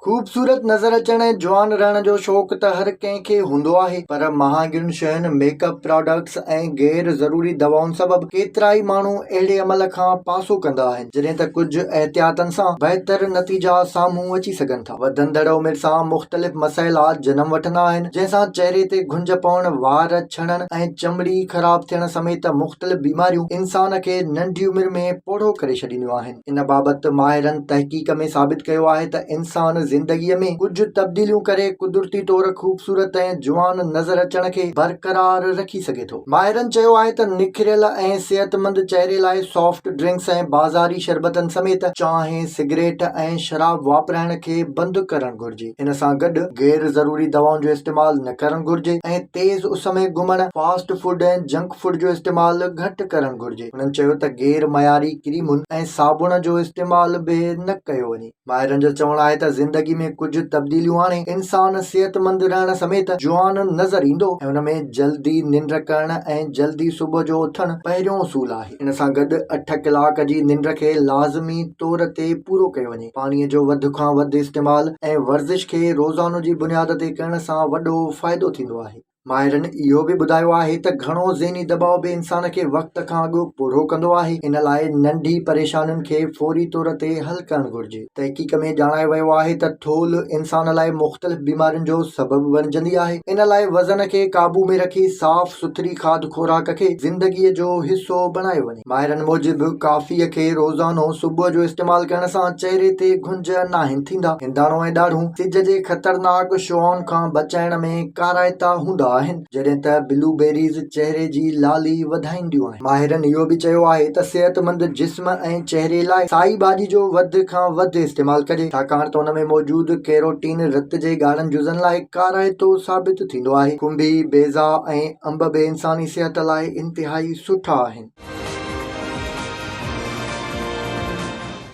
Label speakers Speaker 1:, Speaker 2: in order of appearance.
Speaker 1: खूबसूरत नज़र अचण ऐं जवान रहण जो शौक़ त हर कंहिंखे हूंदो आहे, पर महांगियुनि शयुनि, मेकअप प्रोडक्ट्स ऐं गैर ज़रूरी दवाउनि सबबि केतिरा ई माण्हू अहिड़े अमल खां पासो कंदा आहिनि जॾहिं त कुझु एहतियातनि सां बहितर नतीजा साम्हूं अची सघनि था। वधंदड़ उमिरि सां मुख़्तलिफ़ मसइला जनम वठंदा आहिनि, जंहिंसां चहिरे ते घुंज पवण, वार छणण ऐं चमड़ी ख़राब थियण समेत मुख़्तलिफ़ बीमारियूं इंसान खे नंढी उमिरि में पोढ़ो करे छॾींदियूं आहिनि। इन बाबति माहिरनि तहक़ीक़ में साबित कयो आहे त इंसान ज़िंदगीअ में कुझु तब्दीलियूं करे कुदरती तौर खूबसूरत ऐं जुवान नज़र अचण खे बरक़रार रखी सघे थो। माहिरनि चयो आहे त निखरियल ऐं सेहतमंद चहिरे लाइ सॉफ्ट ड्रिंक्स ऐं बाज़ारी शरबतनि समेत चांहि, सिगरेट ऐं शराब वापराइण खे बंदि करणु घुर्जे। इन सां गॾु गैर ज़रूरी दवाउनि जो इस्तेमालु न करणु घुर्जे ऐं तेज़ उस में घुमण, फास्ट फूड ऐं जंक फूड जो इस्तेमालु घटि करणु घुर्जे। हुननि चयो त गैर मयारी क्रीमुनि ऐं साबुण जो इस्तेमालु बि न कयो वञे। माहिरनि जो चवणु आहे त ज़िंदगी में कुझु तब्दीलियूं आणे इंसान सेहतमंद रहण समेत जुवान नज़र ईंदो ऐं हुन में जल्दी निंड करण ऐं जल्दी सुबुह जो उथण पहिरियों उसूल आहे। इन सां गॾु 8 कलाक जी निंड खे लाज़मी तौर ते पूरो कयो वञे। पाणीअ जो वधि खां वधि इस्तेमालु ऐं वर्ज़िश खे रोज़ानो जी बुनियाद ते करण सां वॾो फ़ाइदो थींदो आहे। माहिरनि इहो बि ॿुधायो आहे त घणो ज़हनी दबाव बि इंसान खे वक़्त खां अॻु पोढ़ो कंदो आहे। इन लाइ नंढी परेशानियुनि खे फौरी तौर ते हल करणु घुर्जे। तहक़ीक़ में ॼाणायो वियो आहे त थोल इंसान लाइ मुख़्तलिफ़ बीमारियुनि जो सबबु बणिजंदी आहे। इन लाइ वज़न खे काबू में रखी साफ़ सुथरी खाद खुराक खे ज़िंदगीअ जो हिसो बणायो वञे। माहिरनि मूजिबि काफ़ीअ खे रोज़ानो सुबुह जो इस्तेमालु करण सां चहिरे ते घुंज नाहिन थींदा, हिंदाणो ऐं ॾाढ़ूं सिज जे ख़तरनाक शुआउनि खां बचाइण में काराइता हूंदा आहिनि, जॾहिं त ब्लूबेरीज़ चहिरे जी लाली वधाईंदियूं आहिनि। माहिरनि इहो बि चयो आहे त सेहतमंद जिस्म ऐं चहिरे लाइ साई भाॼी जो वधि खां वधि इस्तेमालु कजे, छाकाणि त हुन में मौजूदु कैरोटीन रत जे ॻाढ़नि जुज़नि लाइ काराइतो साबित थींदो आहे। खुंभी, बेज़ा ऐं अंब बि इंसानी सिहत लाइ इंतिहाई सुठा आहिनि।